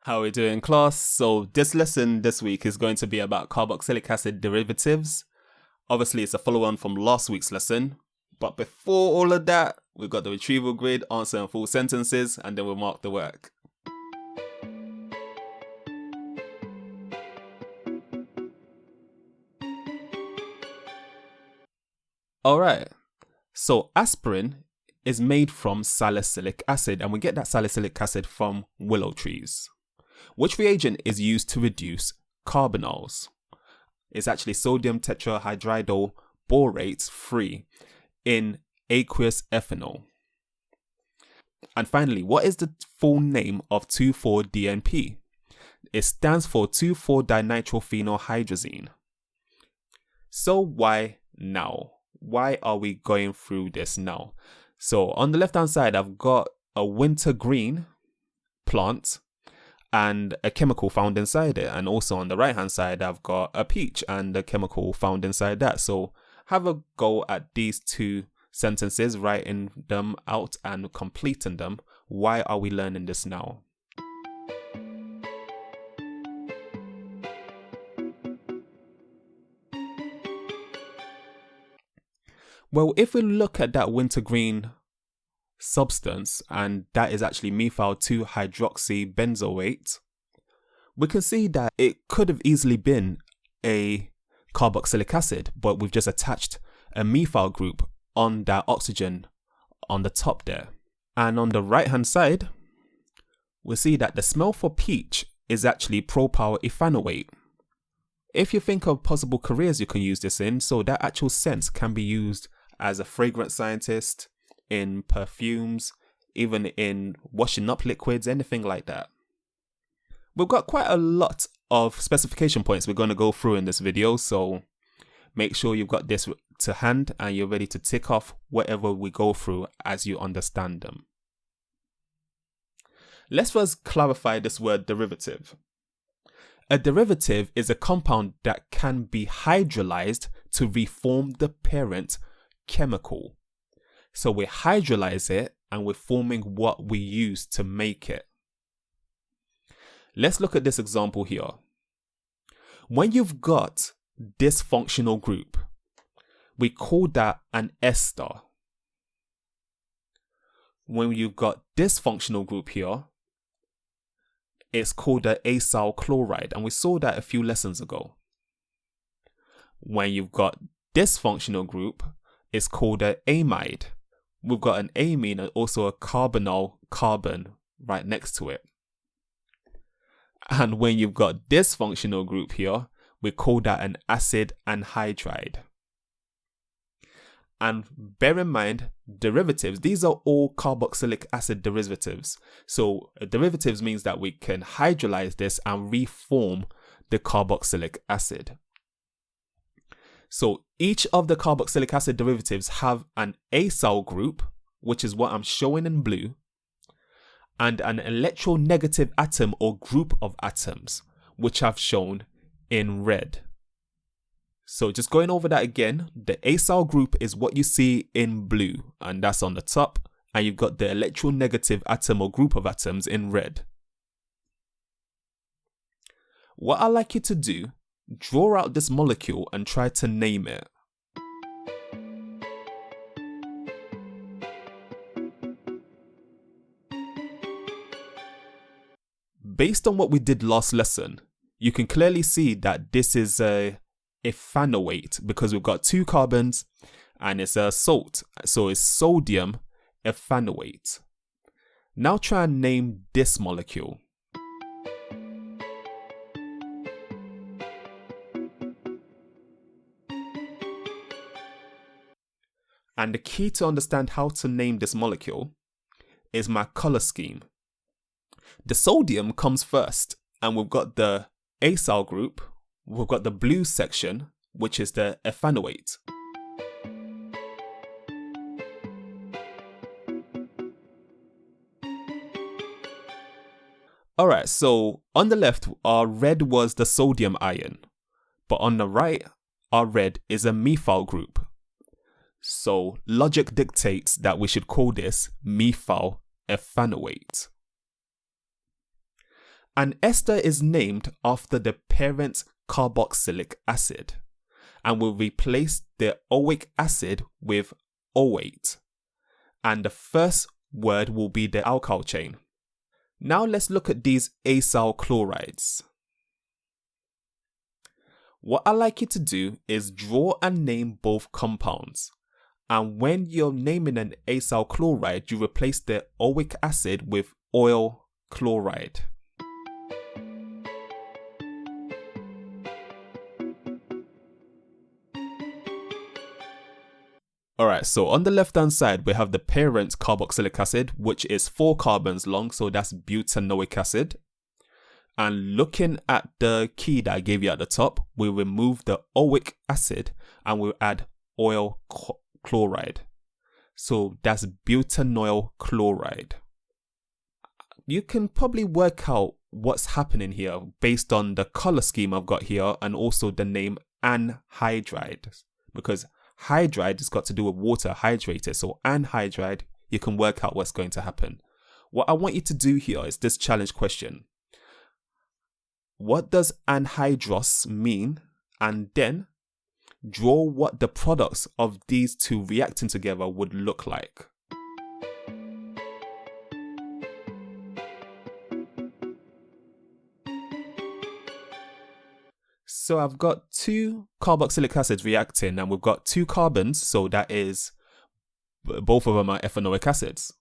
How are we doing, class? So this lesson this week is going to be about carboxylic acid derivatives. Obviously, it's a follow-on from last week's lesson. But before all of that, we've got the retrieval grid, answer and full sentences, and then we'll mark the work. Alright, so aspirin is made from salicylic acid, and we get that salicylic acid from willow trees. Which reagent is used to reduce carbonyls? It's actually sodium tetrahydridyl borate 3 in aqueous ethanol. And finally, what is the full name of 2,4-DNP? It stands for 2,4-dinitrophenylhydrazine. So why now? Why are we going through this now? So on the left hand side, I've got a wintergreen plant and a chemical found inside it. And also on the right hand side, I've got a peach and a chemical found inside that. So have a go at these two sentences, writing them out and completing them. Why are we learning this now? Well, if we look at that wintergreen substance, and that is actually methyl 2-hydroxybenzoate, we can see that it could have easily been a carboxylic acid, but we've just attached a methyl group on that oxygen on the top there. And on the right hand side, we see that the smell for peach is actually propyl ethanoate. If you think of possible careers you can use this in, so that actual scent can be used as a fragrance scientist, in perfumes, even in washing up liquids, anything like that. We've got quite a lot of specification points we're going to go through in this video, so make sure you've got this to hand and you're ready to tick off whatever we go through as you understand them. Let's first clarify this word derivative. A derivative is a compound that can be hydrolyzed to reform the parent chemical. So we hydrolyze it and we're forming what we use to make it. Let's look at this example here. When you've got this functional group, we call that an ester. When you've got this functional group here, it's called an acyl chloride, and we saw that a few lessons ago. When you've got this functional group, it's called an amide. We've got an amine and also a carbonyl carbon right next to it. And when you've got this functional group here, we call that an acid anhydride. And bear in mind, derivatives, these are all carboxylic acid derivatives. So derivatives means that we can hydrolyze this and reform the carboxylic acid. So each of the carboxylic acid derivatives have an acyl group, which is what I'm showing in blue, and an electronegative atom or group of atoms, which I've shown in red. So just going over that again, the acyl group is what you see in blue, and that's on the top, and you've got the electronegative atom or group of atoms in red. What I'd like you to do, draw out this molecule and try to name it. Based on what we did last lesson, you can clearly see that this is a ethanoate because we've got 2 carbons and it's a salt, so it's sodium ethanoate. Now try and name this molecule. And the key to understand how to name this molecule is my color scheme. The sodium comes first, and we've got the acyl group, we've got the blue section, which is the ethanoate. Alright, so on the left, our red was the sodium ion, but on the right, our red is a methyl group. So logic dictates that we should call this methyl ethanoate. An ester is named after the parent carboxylic acid and will replace the oic acid with OAte. And the first word will be the alkyl chain. Now let's look at these acyl chlorides. What I like you to do is draw and name both compounds. And when you're naming an acyl chloride, you replace the oic acid with oil chloride. Alright, so on the left hand side we have the parent carboxylic acid, which is 4 carbons long, so that's butanoic acid. And looking at the key that I gave you at the top, we remove the oic acid and we'll add oil chloride. So that's butanoyl chloride. You can probably work out what's happening here based on the color scheme I've got here and also the name anhydrides, because hydride has got to do with water, hydrated. So anhydride, you can work out what's going to happen. What I want you to do here is this challenge question. What does anhydrous mean? And then draw what the products of these two reacting together would look like. So I've got 2 carboxylic acids reacting and we've got 2 carbons, so that is, both of them are ethanoic acids.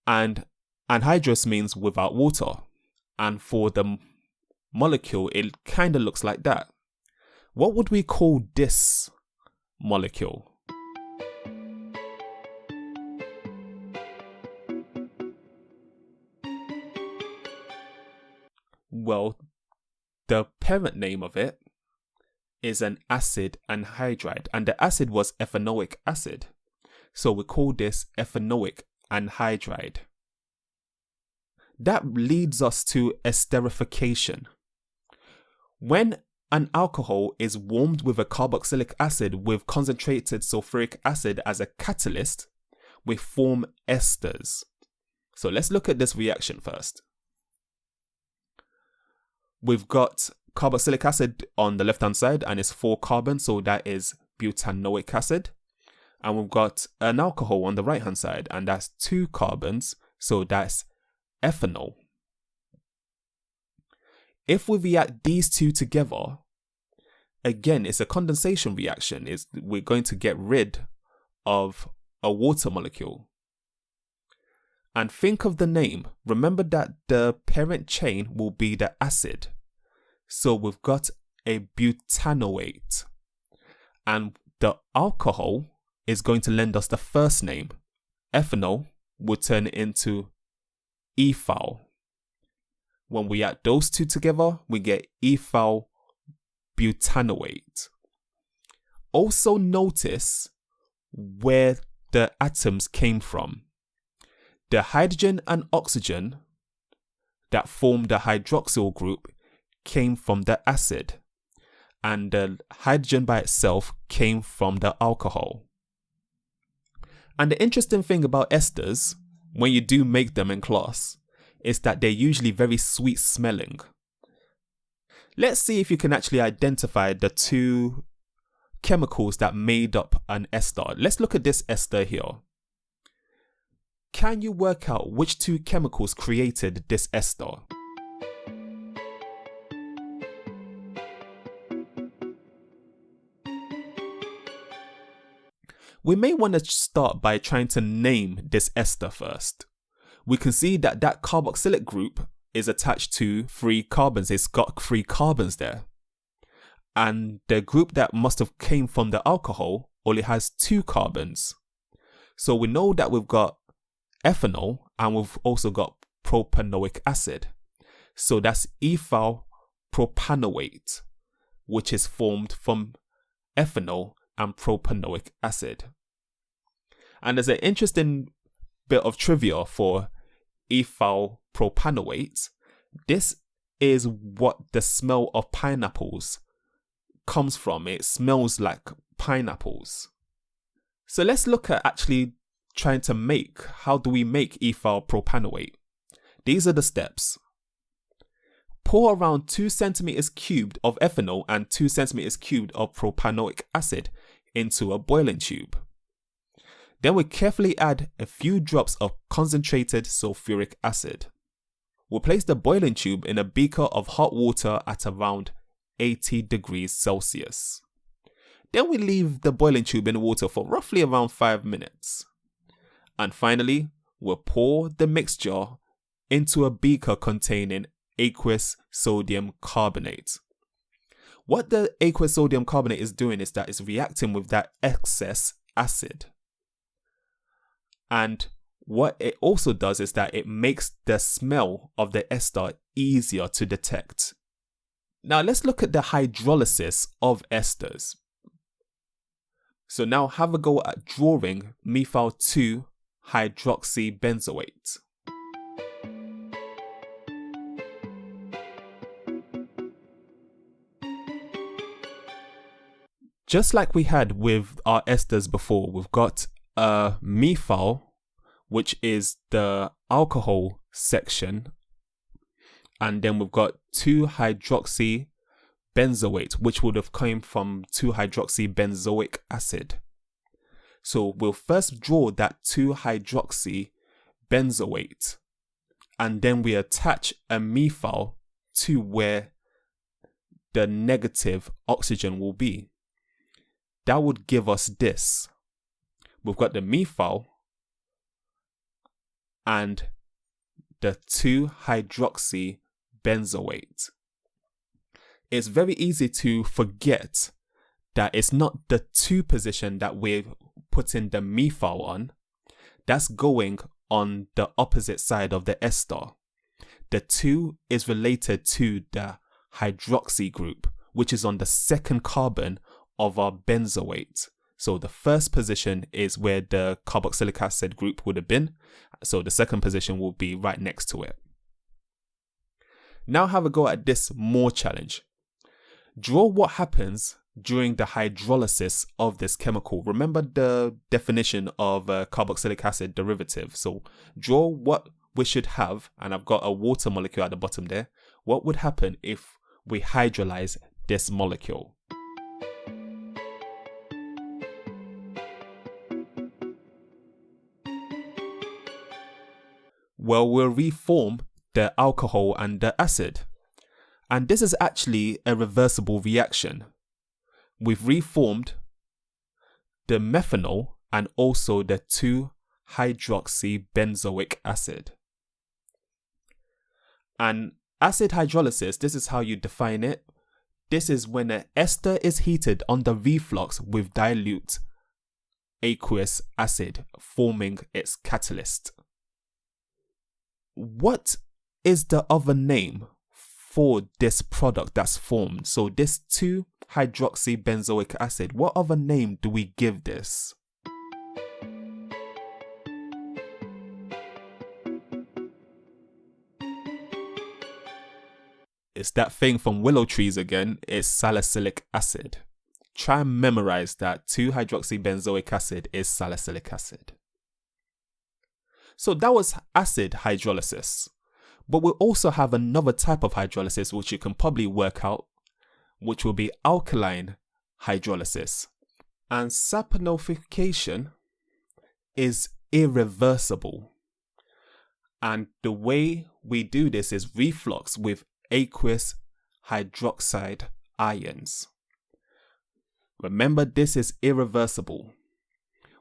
And anhydrous means without water. And for the molecule, it kind of looks like that. What would we call this molecule? Well, the parent name of it is an acid anhydride, and the acid was ethanoic acid. So we call this ethanoic anhydride. That leads us to esterification. When an alcohol is warmed with a carboxylic acid with concentrated sulfuric acid as a catalyst, we form esters. So let's look at this reaction first. We've got carboxylic acid on the left hand side and it's 4 carbons, so that is butanoic acid. And we've got an alcohol on the right hand side and that's 2 carbons, so that's ethanol. If we react these two together, again, it's a condensation reaction. We're going to get rid of a water molecule. And think of the name. Remember that the parent chain will be the acid. So we've got a butanoate. And the alcohol is going to lend us the first name. Ethanol will turn into ethyl. When we add those two together, we get ethyl butanoate. Also notice where the atoms came from. The hydrogen and oxygen that form the hydroxyl group came from the acid, and the hydrogen by itself came from the alcohol. And the interesting thing about esters, when you do make them in class, is that they're usually very sweet smelling. Let's see if you can actually identify the 2 chemicals that made up an ester. Let's look at this ester here. Can you work out which 2 chemicals created this ester? We may want to start by trying to name this ester first. We can see that that carboxylic group is attached to 3 carbons. It's got 3 carbons there. And the group that must have came from the alcohol only has 2 carbons. So we know that we've got ethanol and we've also got propanoic acid. So that's ethyl propanoate, which is formed from ethanol and propanoic acid. And there's an interesting bit of trivia for ethyl propanoate. This is what the smell of pineapples comes from. It smells like pineapples. So let's look at actually trying to make, how do we make ethyl propanoate? These are the steps. pour around 2 centimeters cubed of ethanol and 2 centimeters cubed of propanoic acid into a boiling tube. Then we carefully add a few drops of concentrated sulfuric acid. We'll place the boiling tube in a beaker of hot water at around 80 degrees Celsius. Then we leave the boiling tube in water for roughly around 5 minutes. And finally, we'll pour the mixture into a beaker containing aqueous sodium carbonate. What the aqueous sodium carbonate is doing is that it's reacting with that excess acid. And what it also does is that it makes the smell of the ester easier to detect. Now let's look at the hydrolysis of esters. So now have a go at drawing methyl 2-hydroxybenzoate. Just like we had with our esters before, we've got a methyl, which is the alcohol section, and then we've got 2-hydroxybenzoate, which would have come from 2-hydroxybenzoic acid. So we'll first draw that 2-hydroxybenzoate, and then we attach a methyl to where the negative oxygen will be. That would give us this. We've got the methyl and the 2-hydroxybenzoate. It's very easy to forget that it's not the 2 position that we're putting the methyl on. That's going on the opposite side of the ester. The 2 is related to the hydroxy group, which is on the second carbon of our benzoate. So the first position is where the carboxylic acid group would have been. So the second position will be right next to it. Now have a go at this more challenge. Draw what happens during the hydrolysis of this chemical. Remember the definition of a carboxylic acid derivative. So draw what we should have, and I've got a water molecule at the bottom there. What would happen if we hydrolyze this molecule? Well, we'll reform the alcohol and the acid. And this is actually a reversible reaction. We've reformed the methanol and also the 2-hydroxybenzoic acid. And acid hydrolysis, this is how you define it. This is when an ester is heated under reflux with dilute aqueous acid, forming its catalyst. What is the other name for this product that's formed? So this 2-hydroxybenzoic acid, what other name do we give this? It's that thing from willow trees again. It's salicylic acid. Try and memorize that 2-hydroxybenzoic acid is salicylic acid. So that was acid hydrolysis. But we'll also have another type of hydrolysis which you can probably work out, which will be alkaline hydrolysis. And saponification is irreversible. And the way we do this is reflux with aqueous hydroxide ions. Remember, this is irreversible.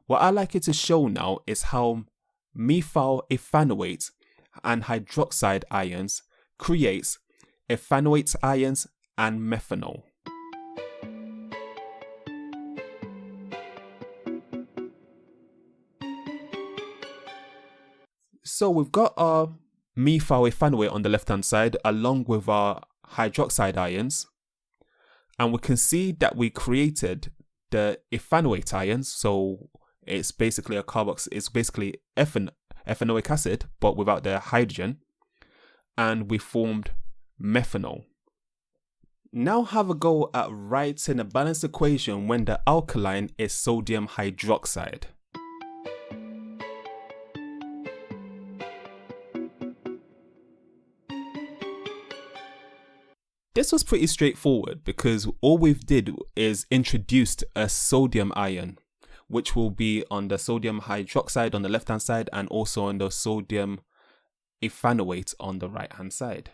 What I like you to show now is how methyl ethanoate and hydroxide ions creates ethanoate ions and methanol. So we've got our methyl ethanoate on the left hand side along with our hydroxide ions, and we can see that we created the ethanoate ions. So it's basically ethanoic acid, but without the hydrogen, and we formed methanol. Now have a go at writing a balanced equation when the alkaline is sodium hydroxide. This was pretty straightforward because all we've did is introduced a sodium ion, which will be on the sodium hydroxide on the left hand side and also on the sodium ethanoate on the right hand side.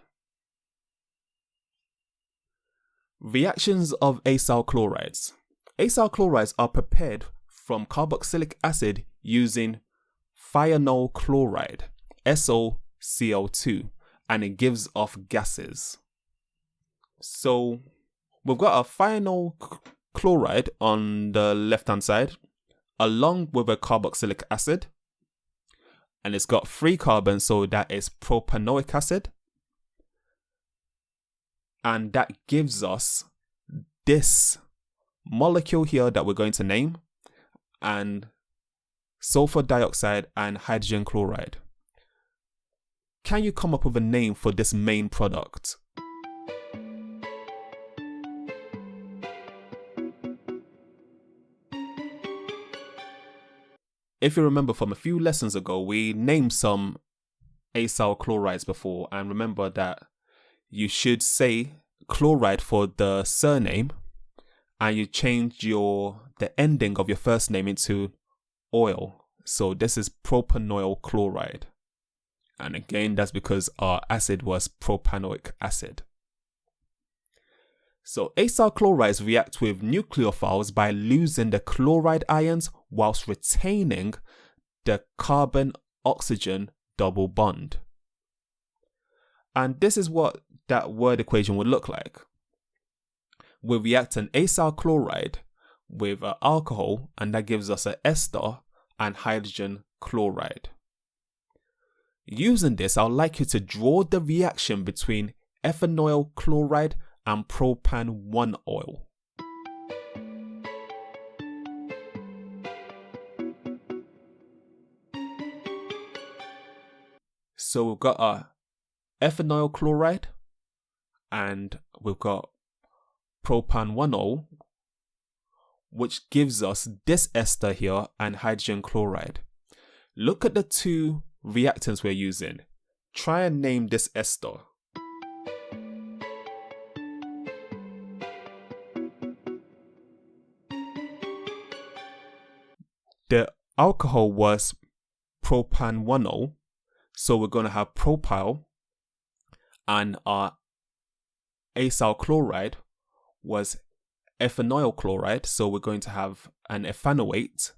Reactions of acyl chlorides. Acyl chlorides are prepared from carboxylic acid using thionyl chloride, SOCl2, and it gives off gases. So we've got a thionyl chloride on the left hand side along with a carboxylic acid, and it's got 3 carbons, so that is propanoic acid, and that gives us this molecule here that we're going to name, and sulfur dioxide and hydrogen chloride. Can you come up with a name for this main product? If you remember from a few lessons ago, we named some acyl chlorides before, and remember that you should say chloride for the surname, and you change the ending of your first name into oil. So this is propanoyl chloride. And again, that's because our acid was propanoic acid. So acyl chlorides react with nucleophiles by losing the chloride ions whilst retaining the carbon-oxygen double bond. And this is what that word equation would look like. We react an acyl chloride with an alcohol, and that gives us an ester and hydrogen chloride. Using this, I'd like you to draw the reaction between ethanoyl chloride and propan-1 oil. So we've got our ethanoyl chloride and we've got propan-1 oil, which gives us this ester here and hydrogen chloride. Look at the 2 reactants we're using. Try and name this ester. The alcohol was propan-1 oil, so we're going to have propyl, and our acyl chloride was ethanoyl chloride, so we're going to have an ethanoate.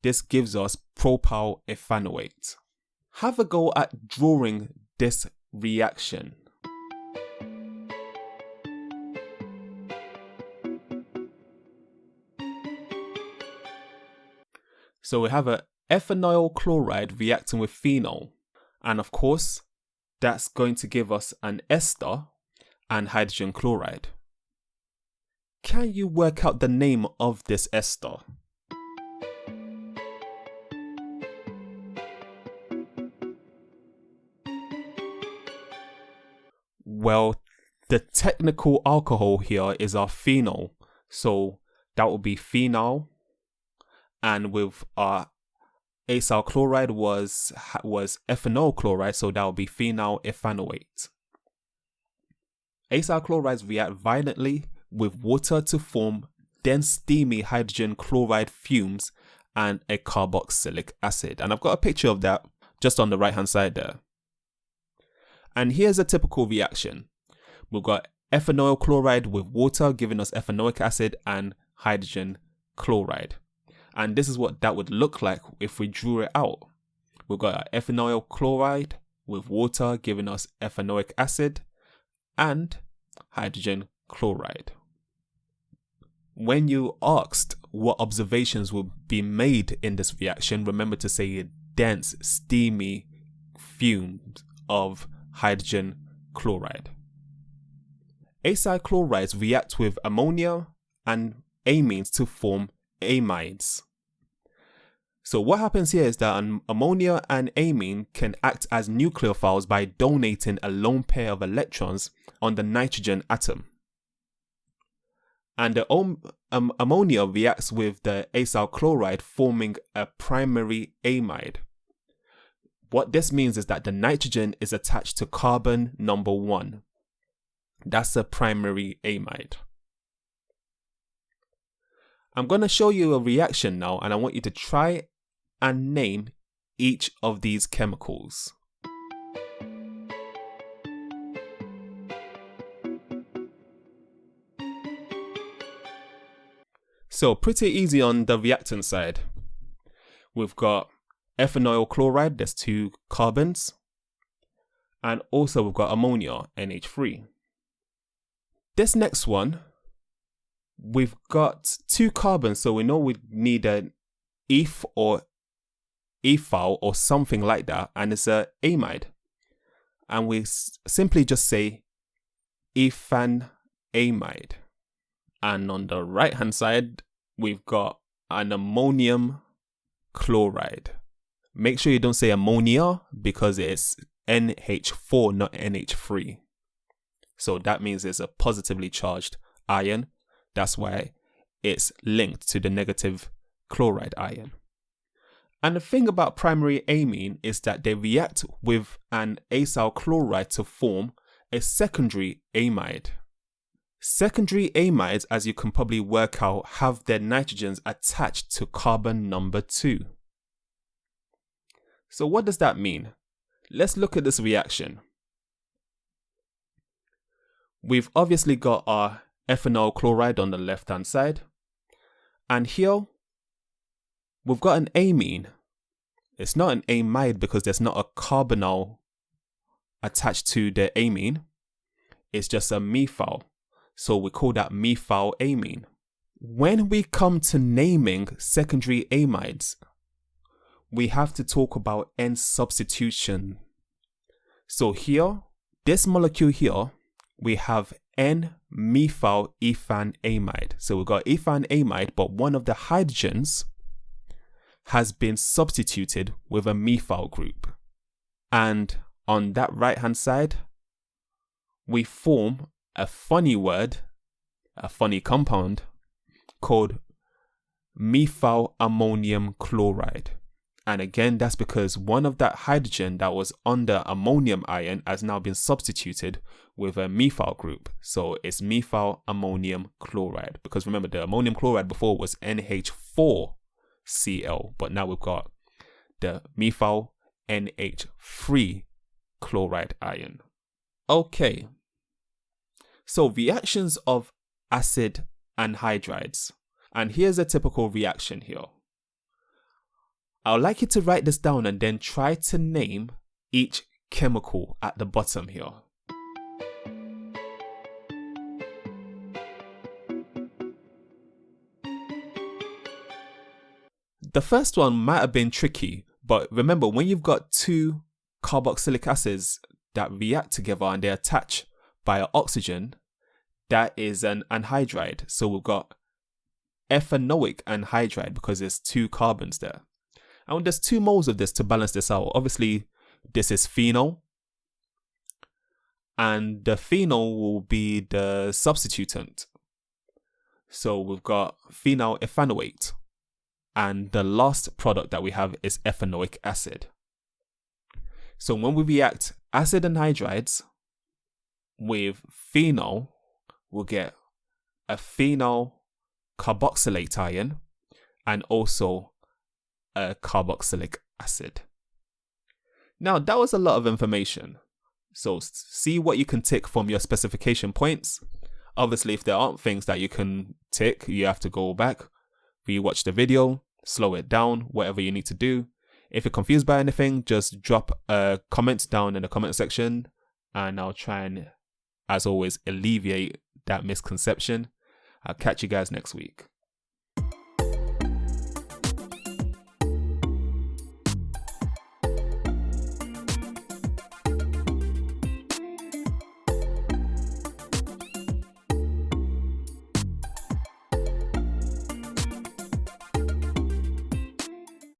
This gives us propyl ethanoate. Have a go at drawing this reaction. So we have an ethanoyl chloride reacting with phenol, and of course that's going to give us an ester and hydrogen chloride. Can you work out the name of this ester? Well, the technical alcohol here is our phenol, so that will be phenol, and with our acyl chloride was ethanol chloride, so that will be phenyl ethanoate. Acyl chlorides react violently with water to form dense steamy hydrogen chloride fumes and a carboxylic acid. And I've got a picture of that just on the right hand side there. And here's a typical reaction. We've got ethanoyl chloride with water giving us ethanoic acid and hydrogen chloride. And this is what that would look like if we drew it out. We've got our ethanoyl chloride with water giving us ethanoic acid and hydrogen chloride. When you asked what observations would be made in this reaction, remember to say dense, steamy fumes of hydrogen chloride. Acyl chlorides react with ammonia and amines to form amides. So what happens here is that ammonia and amine can act as nucleophiles by donating a lone pair of electrons on the nitrogen atom. And the ammonia reacts with the acyl chloride, forming a primary amide. What this means is that the nitrogen is attached to carbon number 1. That's a primary amide. I'm going to show you a reaction now, and I want you to try and name each of these chemicals. So pretty easy on the reactant side. We've got ethyl chloride, there's 2 carbons. And also we've got ammonia, NH3. This next one, we've got 2 carbons, so we know we need an eth or ethyl or something like that, and it's an amide. And we simply just say ethanamide. And on the right hand side, we've got an ammonium chloride. Make sure you don't say ammonia because it's NH4, not NH3. So that means it's a positively charged ion. That's why it's linked to the negative chloride ion. And the thing about primary amine is that they react with an acyl chloride to form a secondary amide. Secondary amides, as you can probably work out, have their nitrogens attached to carbon number 2. So what does that mean? Let's look at this reaction. We've obviously got our ethanol chloride on the left hand side, and here we've got an amine. It's not an amide because there's not a carbonyl attached to the amine. It's just a methyl. So we call that methylamine. When we come to naming secondary amides, we have to talk about N substitution. So here, this molecule here, we have N-methyl ethanamide. So we've got ethanamide, but one of the hydrogens has been substituted with a methyl group. And on that right hand side, we form a funny word, a funny compound called methyl ammonium chloride. And again, that's because one of that hydrogen that was on the ammonium ion has now been substituted with a methyl group. So it's methyl ammonium chloride. Because remember, the ammonium chloride before was NH4Cl, but now we've got the methyl NH3 chloride ion. Okay. So reactions of acid anhydrides. And here's a typical reaction here. I would like you to write this down and then try to name each chemical at the bottom here. The first one might have been tricky, but remember, when you've got 2 carboxylic acids that react together and they attach by an oxygen, that is an anhydride. So we've got ethanoic anhydride because there's 2 carbons there. And there's 2 moles of this to balance this out. Obviously, this is phenol. And the phenol will be the substituent. So we've got phenyl ethanoate. And the last product that we have is ethanoic acid. So when we react acid anhydrides with phenol, we'll get a phenyl carboxylate ion and also a carboxylic acid. Now that was a lot of information. So see what you can tick from your specification points. Obviously, if there aren't things that you can tick, you have to go back, rewatch the video, slow it down, whatever you need to do. If you're confused by anything, just drop a comment down in the comment section and I'll try and, as always, alleviate that misconception. I'll catch you guys next week.